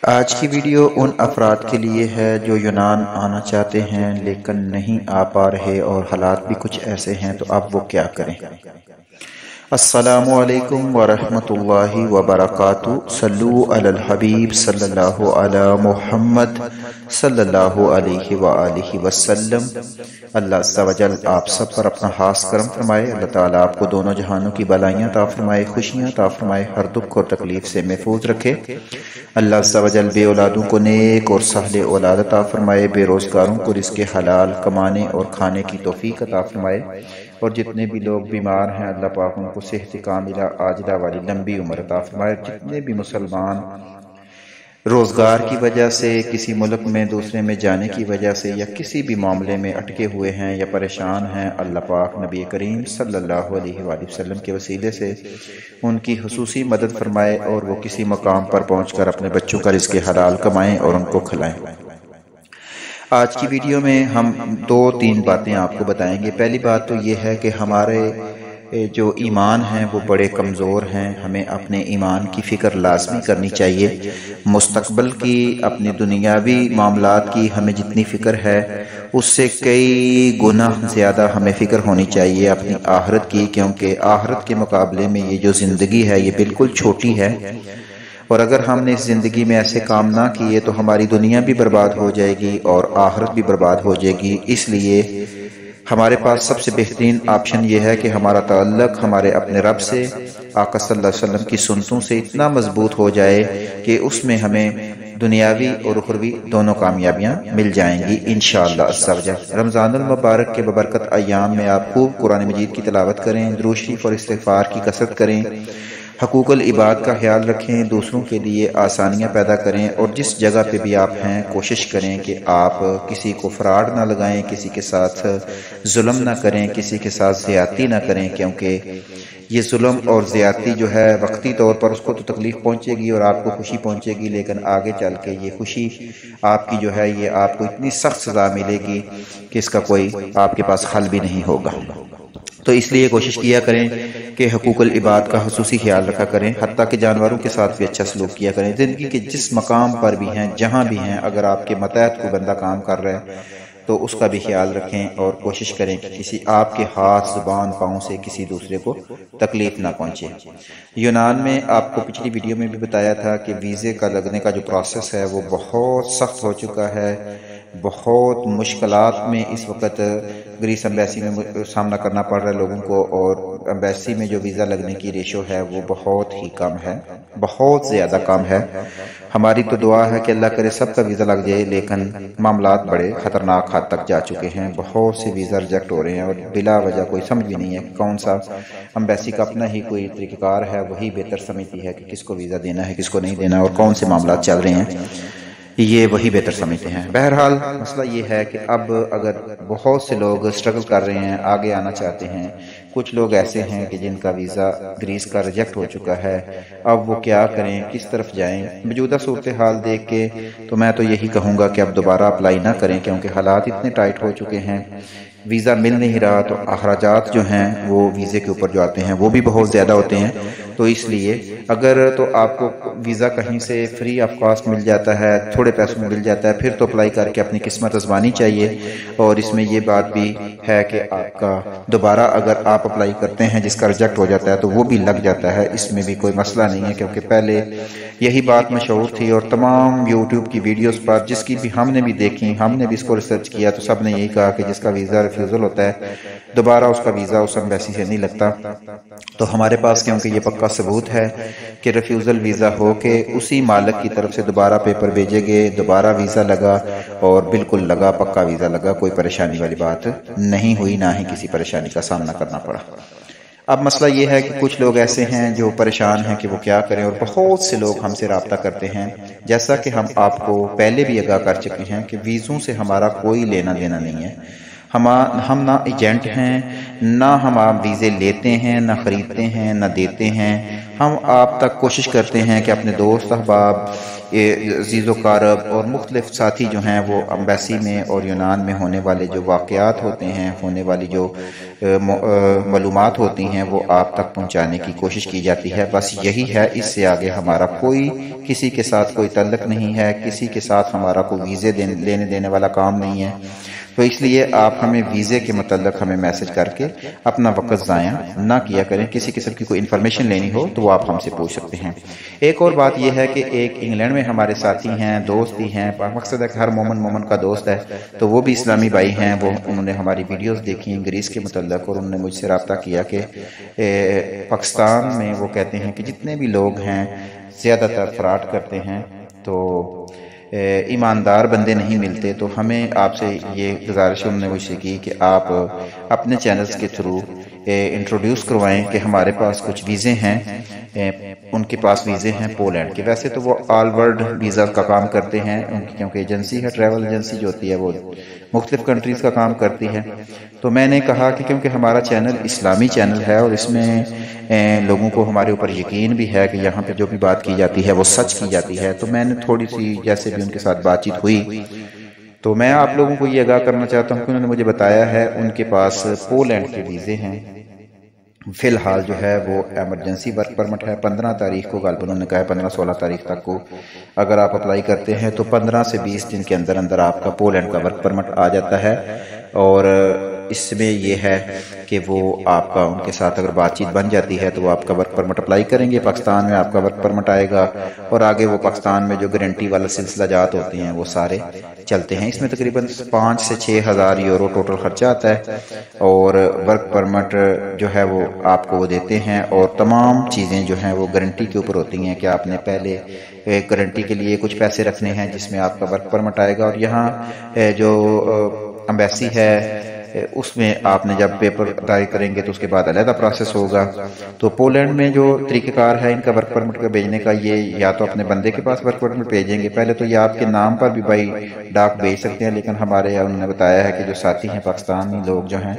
آج کی ویڈیو ان افراد کے لیے ہے جو یونان آنا چاہتے ہیں لیکن نہیں آ پا رہے اور حالات بھی کچھ ایسے ہیں، تو اب وہ کیا کریں۔ السلام علیکم ورحمۃ اللہ وبرکاتہ۔ صلو علی الحبیب صلی اللہ علی محمد صلی اللہ علیہ وآلہ وسلم۔ اللہ عز و جل آپ سب پر اپنا خاص کرم فرمائے۔ اللہ تعالیٰ آپ کو دونوں جہانوں کی بلائیاں عطا فرمائے، خوشیاں عطا فرمائے، ہر دکھ اور تکلیف سے محفوظ رکھے۔ اللہ عز و جل بے اولادوں کو نیک اور سہل اولاد عطا فرمائے، بے روزگاروں کو رزق حلال کمانے اور کھانے کی توفیق عطا فرمائے، اور جتنے بھی لوگ بیمار ہیں اللہ پاک ان کو صحت کاملہ عاجلہ والی لمبی عمر عطا فرمائے۔ جتنے بھی مسلمان روزگار کی وجہ سے، کسی ملک میں دوسرے میں جانے کی وجہ سے، یا کسی بھی معاملے میں اٹکے ہوئے ہیں یا پریشان ہیں، اللہ پاک نبی کریم صلی اللہ علیہ وآلہ وسلم کے وسیلے سے ان کی خصوصی مدد فرمائے، اور وہ کسی مقام پر پہنچ کر اپنے بچوں کا رزق حلال کمائیں اور ان کو کھلائیں۔ آج کی ویڈیو میں ہم 2-3 باتیں آپ کو بتائیں گے۔ پہلی بات تو یہ ہے کہ ہمارے جو ایمان ہیں وہ بڑے کمزور ہیں، ہمیں اپنے ایمان کی فکر لازمی کرنی چاہیے۔ مستقبل کی، اپنی دنیاوی معاملات کی ہمیں جتنی فکر ہے اس سے کئی گنا زیادہ ہمیں فکر ہونی چاہیے اپنی آخرت کی، کیونکہ آخرت کے مقابلے میں یہ جو زندگی ہے یہ بالکل چھوٹی ہے، اور اگر ہم نے اس زندگی میں ایسے کام نہ کیے تو ہماری دنیا بھی برباد ہو جائے گی اور آخرت بھی برباد ہو جائے گی۔ اس لیے ہمارے پاس سب سے بہترین آپشن یہ ہے کہ ہمارا تعلق ہمارے اپنے رب سے، آقا صلی اللہ علیہ وسلم کی سنتوں سے اتنا مضبوط ہو جائے کہ اس میں ہمیں دنیاوی اور اخروی دونوں کامیابیاں مل جائیں گی انشاءاللہ عز و جل۔ رمضان المبارک کے ببرکت ایام میں آپ خوب قرآن مجید کی تلاوت کریں، درود شریف اور استغفار کی کثرت کریں، حقوق العباد کا خیال رکھیں، دوسروں کے لیے آسانیاں پیدا کریں، اور جس جگہ پہ بھی آپ ہیں کوشش کریں کہ آپ کسی کو فراڈ نہ لگائیں، کسی کے ساتھ ظلم نہ کریں، کسی کے ساتھ زیادتی نہ کریں، کیونکہ یہ ظلم اور زیادتی جو ہے وقتی طور پر اس کو تو تکلیف پہنچے گی اور آپ کو خوشی پہنچے گی، لیکن آگے چل کے یہ خوشی آپ کی جو ہے یہ آپ کو اتنی سخت سزا ملے گی کہ اس کا کوئی آپ کے پاس حل بھی نہیں ہوگا۔ تو اس لیے کوشش کیا کریں کہ حقوق العباد کا خصوصی خیال رکھا کریں، حتیٰ کہ جانوروں کے ساتھ بھی اچھا سلوک کیا کریں۔ زندگی کے جس مقام پر بھی ہیں، جہاں بھی ہیں، اگر آپ کے ماتحت کوئی بندہ کام کر رہا ہے تو اس کا بھی خیال رکھیں، اور کوشش کریں کہ کسی آپ کے ہاتھ، زبان، پاؤں سے کسی دوسرے کو تکلیف نہ پہنچے۔ یونان میں آپ کو پچھلی ویڈیو میں بھی بتایا تھا کہ ویزے کا لگنے کا جو پروسیس ہے وہ بہت سخت ہو چکا ہے، بہت مشکلات میں اس وقت گریس امبیسی میں سامنا کرنا پڑ رہا ہے لوگوں کو، اور امبیسی میں جو ویزا لگنے کی ریشو ہے وہ بہت ہی کم ہے، بہت زیادہ کم ہے۔ ہماری تو دعا ہے کہ اللہ کرے سب کا ویزا لگ جائے، لیکن معاملات بڑے خطرناک حد تک جا چکے ہیں، بہت سے ویزا ریجیکٹ ہو رہے ہیں، اور بلا وجہ کوئی سمجھ بھی نہیں ہے کہ کون سا امبیسی کا اپنا ہی کوئی طریقہ کار ہے، وہی بہتر سمجھتی ہے کہ کس کو ویزا دینا ہے، کس کو نہیں دینا، اور کون سے معاملات چل رہے ہیں یہ وہی بہتر سمجھتے ہیں۔ بہرحال مسئلہ یہ ہے کہ اب اگر بہت سے لوگ اسٹرگل کر رہے ہیں، آگے آنا چاہتے ہیں، کچھ لوگ ایسے ہیں کہ جن کا ویزا گریس کا ریجیکٹ ہو چکا ہے، اب وہ کیا کریں، کس طرف جائیں۔ موجودہ صورتحال دیکھ کے تو میں تو یہی کہوں گا کہ اب دوبارہ اپلائی نہ کریں، کیونکہ حالات اتنے ٹائٹ ہو چکے ہیں، ویزا مل نہیں رہا، تو اخراجات جو ہیں وہ ویزے کے اوپر جو آتے ہیں وہ بھی بہت زیادہ ہوتے ہیں۔ تو اس لیے اگر تو آپ کو ویزا کہیں سے فری آف کاسٹ مل جاتا ہے، تھوڑے پیسوں میں مل جاتا ہے، پھر تو اپلائی کر کے اپنی قسمت آزمانی چاہیے۔ اور اس میں یہ بات بھی ہے کہ آپ کا دوبارہ اگر آپ اپلائی کرتے ہیں جس کا ریجیکٹ ہو جاتا ہے تو وہ بھی لگ جاتا ہے، اس میں بھی کوئی مسئلہ نہیں ہے، کیونکہ پہلے یہی بات مشہور تھی، اور تمام یوٹیوب کی ویڈیوز پر جس کی بھی ہم نے بھی دیکھی، ہم نے بھی اس کو ریسرچ کیا، تو سب نے یہی کہا کہ جس کا ویزا ریفیوزل ہوتا ہے دوبارہ اس کا ویزا اس امبیسی سے نہیں لگتا۔ تو ہمارے پاس کیونکہ یہ پکا ثبوت ہے کہ ریفیوزل ویزا ہو کے اسی مالک کی طرف سے دوبارہ پیپر بھیجے گئے، دوبارہ ویزا لگا، اور بالکل لگا، پکا ویزا لگا، کوئی پریشانی والی بات نہیں ہوئی، نہ ہی کسی پریشانی کا سامنا کرنا پڑا۔ اب مسئلہ یہ ہے کہ کچھ لوگ ایسے ہیں جو پریشان ہیں کہ وہ کیا کریں، اور بہت سے لوگ ہم سے رابطہ کرتے ہیں، جیسا کہ ہم آپ کو پہلے بھی آگاہ کر چکے ہیں کہ ویزوں سے ہمارا کوئی لینا دینا نہیں ہے۔ ہم نہ ایجنٹ ہیں، نہ ہم آپ ویزے لیتے ہیں، نہ خریدتے ہیں، نہ دیتے ہیں۔ ہم آپ تک کوشش کرتے ہیں کہ اپنے دوست احباب، عزیز و اقارب اور مختلف ساتھی جو ہیں وہ امبیسی میں اور یونان میں ہونے والے جو واقعات ہوتے ہیں، ہونے والی جو معلومات ہوتی ہیں، وہ آپ تک پہنچانے کی کوشش کی جاتی ہے۔ بس یہی ہے، اس سے آگے ہمارا کوئی کسی کے ساتھ کوئی تعلق نہیں ہے، کسی کے ساتھ ہمارا کوئی ویزے لینے دینے والا کام نہیں ہے۔ تو اس لیے آپ ہمیں ویزے کے متعلق ہمیں میسج کر کے اپنا وقت ضائع نہ کیا کریں۔ کسی قسم کی کوئی انفارمیشن لینی ہو تو وہ آپ ہم سے پوچھ سکتے ہیں۔ ایک اور بات یہ ہے کہ ایک انگلینڈ میں ہمارے ساتھی ہیں، دوست ہی ہیں، مقصد ہے کہ ہر مومن کا دوست ہے، تو وہ بھی اسلامی بھائی ہیں۔ انہوں نے ہماری ویڈیوز دیکھی گریس کے متعلق، اور انہوں نے مجھ سے رابطہ کیا کہ پاکستان میں وہ کہتے ہیں کہ جتنے بھی لوگ ہیں زیادہ تر فراڈ کرتے ہیں، تو ایماندار بندے نہیں ملتے۔ تو ہمیں آپ سے یہ گزارش انہوں نے مجھ سے کی کہ آپ اپنے چینلز کے تھرو انٹروڈیوس کروائیں کہ ہمارے پاس کچھ ویزے ہیں، ان کے پاس ویزے ہیں پولینڈ کے۔ ویسے تو وہ آل ورلڈ ویزا کا کام کرتے ہیں، ان کی کیونکہ ایجنسی ہے، ٹریول ایجنسی جو ہوتی ہے وہ مختلف کنٹریز کا کام کرتی ہے۔ تو میں نے کہا کہ کیونکہ ہمارا چینل اسلامی چینل ہے اور اس میں لوگوں کو ہمارے اوپر یقین بھی ہے کہ یہاں پہ جو بھی بات کی جاتی ہے وہ سچ کی جاتی ہے، تو میں نے تھوڑی سی جیسے بھی ان کے ساتھ بات چیت ہوئی، تو میں آپ لوگوں کو یہ آگاہ کرنا چاہتا ہوں کہ انہوں نے مجھے بتایا ہے ان کے پاس پولینڈ کے ویزے ہیں۔ فی الحال جو ہے وہ ایمرجنسی ورک پرمٹ ہے، 15 تاریخ کو غالباً انہوں نے کہا ہے 15-16 تاریخ تک کو اگر آپ اپلائی کرتے ہیں تو 15 سے 20 دن کے اندر اندر آپ کا پولینڈ کا ورک پرمٹ آ جاتا ہے۔ اور اس میں یہ ہے کہ وہ آپ کا ان کے ساتھ اگر بات چیت بن جاتی ہے تو وہ آپ کا ورک پرمٹ اپلائی کریں گے، پاکستان میں آپ کا ورک پرمٹ آئے گا، اور آگے وہ پاکستان میں جو گارنٹی والا سلسلہ جات ہوتے ہیں وہ سارے چلتے ہیں۔ اس میں تقریباً 5 سے 6 ہزار یورو ٹوٹل خرچہ آتا ہے، اور ورک پرمٹ جو ہے وہ آپ کو وہ دیتے ہیں، اور تمام چیزیں جو ہیں وہ گارنٹی کے اوپر ہوتی ہیں کہ آپ نے پہلے گارنٹی کے لیے کچھ پیسے رکھنے ہیں جس میں آپ کا ورک پرمٹ آئے گا، اور یہاں جو امبیسی ہے اس میں آپ نے جب پیپر ادا کریں گے تو اس کے بعد علیحدہ پروسیس ہوگا۔ تو پولینڈ میں جو طریقہ کار ہے ان کا ورک پرمٹ کا بھیجنے کا، یہ یا تو اپنے بندے کے پاس ورک پرمٹ بھیجیں گے، پہلے تو یہ آپ کے نام پر بھی بھائی ڈاک بھیج سکتے ہیں، لیکن ہمارے انہوں نے بتایا ہے کہ جو ساتھی ہیں پاکستانی لوگ جو ہیں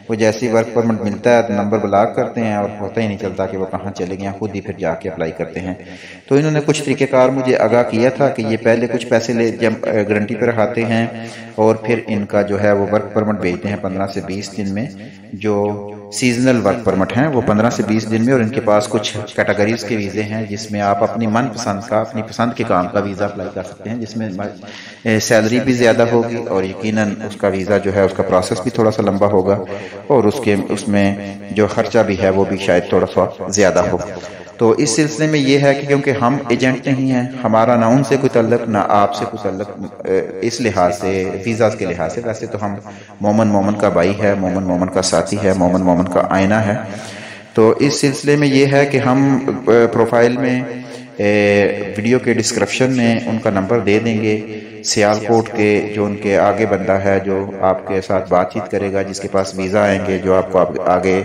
وہ جیسے ورک پرمٹ ملتا ہے تو نمبر بلاک کرتے ہیں اور پتہ ہی نہیں چلتا کہ وہ کہاں چلے گئے، خود ہی پھر جا کے اپلائی کرتے ہیں۔ تو انہوں نے کچھ طریقہ کار مجھے آگاہ کیا تھا کہ یہ پہلے کچھ پیسے لے جب گارنٹی پہ رکھاتے ہیں، اور پھر ان کا جو ہے وہ ورک پرمٹ بھیجتے ہیں 15 سے 20 دن میں۔ جو سیزنل ورک پرمٹ ہیں وہ 15 سے 20 دن میں، اور ان کے پاس کچھ کیٹیگریز کے ویزے ہیں جس میں آپ اپنی من پسند کا، اپنی پسند کے کام کا ویزا اپلائی کر سکتے ہیں، جس میں سیلری بھی زیادہ ہوگی، اور یقیناً اس کا ویزا جو ہے اس کا پروسیس بھی تھوڑا سا لمبا ہوگا، اور اس میں جو خرچہ بھی ہے وہ بھی شاید تھوڑا سا زیادہ ہو۔ تو اس سلسلے میں یہ ہے کہ کیونکہ ہم ایجنٹ نہیں ہیں، ہمارا نہ ان سے کوئی تعلق نہ آپ سے کوئی تعلق اس لحاظ سے، ویزاز کے لحاظ سے، ویسے تو ہم مومن کا بھائی ہے، مومن کا ساتھی ہے، مومن کا آئینہ ہے۔ تو اس سلسلے میں یہ ہے کہ ہم پروفائل میں ویڈیو کے ڈسکرپشن میں ان کا نمبر دے دیں گے، سیالکوٹ کے جو ان کے آگے بندہ ہے جو آپ کے ساتھ بات چیت کرے گا، جس کے پاس ویزا آئیں گے، جو آپ کو آگے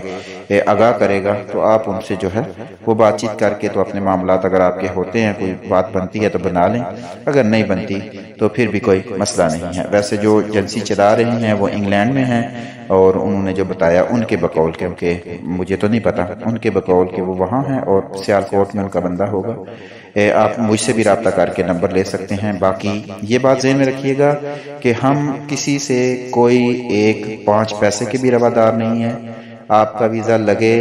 آگاہ کرے گا، تو آپ ان سے جو ہے وہ بات چیت کر کے تو اپنے معاملات اگر آپ کے ہوتے ہیں، کوئی بات بنتی ہے تو بنا لیں، اگر نہیں بنتی تو پھر بھی کوئی مسئلہ نہیں ہے۔ ویسے جو ایجنسی چلا رہے ہیں وہ انگلینڈ میں ہیں، اور انہوں نے جو بتایا ان کے بقول، کیونکہ مجھے تو نہیں پتا، ان کے بقول کہ وہ وہاں ہیں اور سیالکوٹ میں ان کا بندہ ہوگا۔ آپ مجھ سے بھی رابطہ کر کے نمبر لے سکتے ہیں۔ باقی یہ بات ذہن میں رکھیے گا کہ ہم کسی سے کوئی 1-5 پیسے کے بھی روادار نہیں ہیں۔ آپ کا ویزا لگے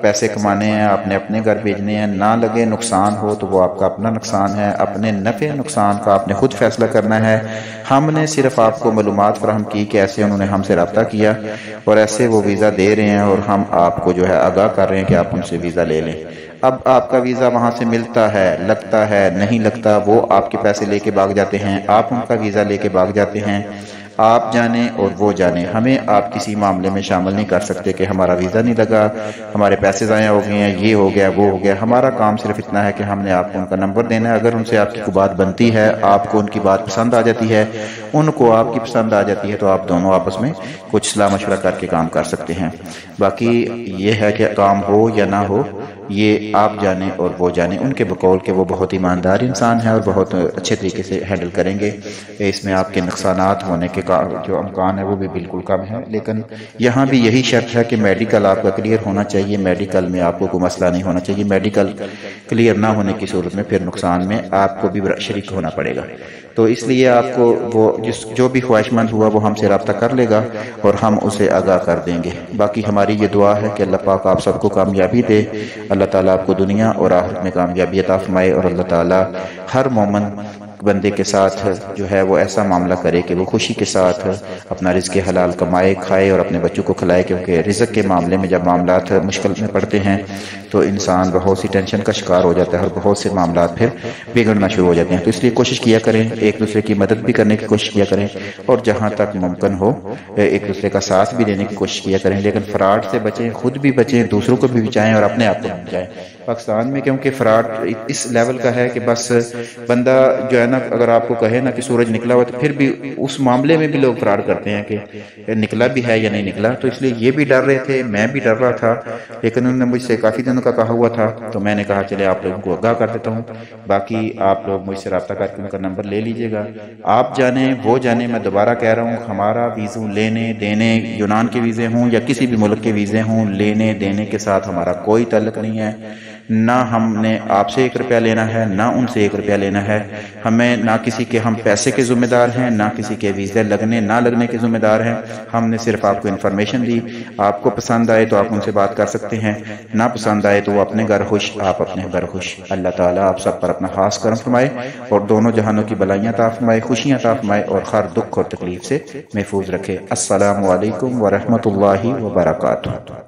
پیسے کمانے ہیں، آپ نے اپنے گھر بھیجنے ہیں، نہ لگے نقصان ہو تو وہ آپ کا اپنا نقصان ہے، اپنے نفع نقصان کا آپ نے خود فیصلہ کرنا ہے۔ ہم نے صرف آپ کو معلومات فراہم کی کہ ایسے انہوں نے ہم سے رابطہ کیا اور ایسے وہ ویزا دے رہے ہیں، اور ہم آپ کو جو ہے آگاہ کر رہے ہیں کہ آپ ان سے ویزا لے لیں۔ اب آپ کا ویزا وہاں سے ملتا ہے، لگتا ہے، نہیں لگتا، وہ آپ کے پیسے لے کے بھاگ جاتے ہیں، آپ ان کا ویزا لے کے بھاگ جاتے ہیں، آپ جانیں اور وہ جانیں۔ ہمیں آپ کسی معاملے میں شامل نہیں کر سکتے کہ ہمارا ویزا نہیں لگا، ہمارے پیسے ضائع ہو گئے ہیں، یہ ہو گیا، وہ ہو گیا۔ ہمارا کام صرف اتنا ہے کہ ہم نے آپ کو ان کا نمبر دینا ہے، اگر ان سے آپ کی کوئی بات بنتی ہے، آپ کو ان کی بات پسند آ جاتی ہے، ان کو آپ کی پسند آ جاتی ہے، تو آپ دونوں آپس میں کچھ صلاح مشورہ کر کے کام کر سکتے ہیں۔ باقی یہ ہے کہ کام ہو یا نہ ہو، یہ آپ جانیں اور وہ جانیں، ان کے بقول کہ وہ بہت ایماندار انسان ہیں اور بہت اچھے طریقے سے ہینڈل کریں گے، اس میں آپ کے نقصانات ہونے کے جو امکان ہے وہ بھی بالکل کم ہے۔ لیکن یہاں بھی یہی شرط ہے کہ میڈیکل آپ کا کلیئر ہونا چاہیے، میڈیکل میں آپ کو کوئی مسئلہ نہیں ہونا چاہیے، میڈیکل کلیئر نہ ہونے کی صورت میں پھر نقصان میں آپ کو بھی شریک ہونا پڑے گا۔ تو اس لیے آپ کو وہ جو بھی خواہش مند ہوا وہ ہم سے رابطہ کر لے گا اور ہم اسے آگاہ کر دیں گے۔ باقی ہماری یہ دعا ہے کہ اللہ پاک آپ سب کو کامیابی دے، اللہ تعالیٰ آپ کو دنیا اور آخرت میں کامیابی عطا فرمائے، اور اللہ تعالیٰ ہر مومن بندے کے ساتھ جو ہے وہ ایسا معاملہ کرے کہ وہ خوشی کے ساتھ اپنا رزق حلال کمائے، کھائے اور اپنے بچوں کو کھلائے، کیونکہ رزق کے معاملے میں جب معاملات مشکل میں پڑتے ہیں تو انسان بہت سی ٹینشن کا شکار ہو جاتا ہے اور بہت سے معاملات پھر بگڑنا شروع ہو جاتے ہیں۔ تو اس لیے کوشش کیا کریں، ایک دوسرے کی مدد بھی کرنے کی کوشش کیا کریں، اور جہاں تک ممکن ہو ایک دوسرے کا ساتھ بھی دینے کی کوشش کیا کریں، لیکن فراڈ سے بچیں، خود بھی بچیں، دوسروں کو بھی بچائیں اور اپنے آپ کو بھی بچائیں۔ پاکستان میں کیونکہ فراڈ اس لیول کا ہے کہ بس بندہ جو ہے نا، اگر آپ کو کہے نا کہ سورج نکلا ہوا تو پھر بھی اس معاملے میں بھی لوگ فراڈ کرتے ہیں کہ نکلا بھی ہے یا نہیں نکلا۔ تو اس لیے یہ بھی ڈر رہے تھے، میں بھی ڈر رہا تھا، لیکن انہوں نے مجھ سے کافی دنوں کا کہا ہوا تھا، تو میں نے کہا چلے آپ لوگوں کو آگاہ کر دیتا ہوں۔ باقی آپ لوگ مجھ سے رابطہ کر کے ان کا نمبر لے لیجئے گا، آپ جانیں وہ جانیں۔ میں دوبارہ کہہ رہا ہوں، ہمارا ویزوں لینے دینے، یونان کے ویزے ہوں یا کسی بھی ملک کے ویزے ہوں، لینے دینے کے ساتھ ہمارا کوئی تعلق نہیں ہے۔ نہ ہم نے آپ سے 1 روپیہ لینا ہے، نہ ان سے 1 روپیہ لینا ہے۔ ہمیں نہ کسی کے ہم پیسے کے ذمہ دار ہیں، نہ کسی کے ویزے لگنے نہ لگنے کے ذمہ دار ہیں۔ ہم نے صرف آپ کو انفارمیشن دی، آپ کو پسند آئے تو آپ ان سے بات کر سکتے ہیں، نہ پسند آئے تو وہ اپنے گھر خوش، آپ اپنے گھر خوش۔ اللہ تعالیٰ آپ سب پر اپنا خاص کرم فرمائے اور دونوں جہانوں کی بلائیاں عطا فرمائے، خوشیاں عطا فرمائے اور ہر دکھ اور تکلیف سے محفوظ رکھے۔ السلام علیکم ورحمۃ اللہ وبرکاتہ۔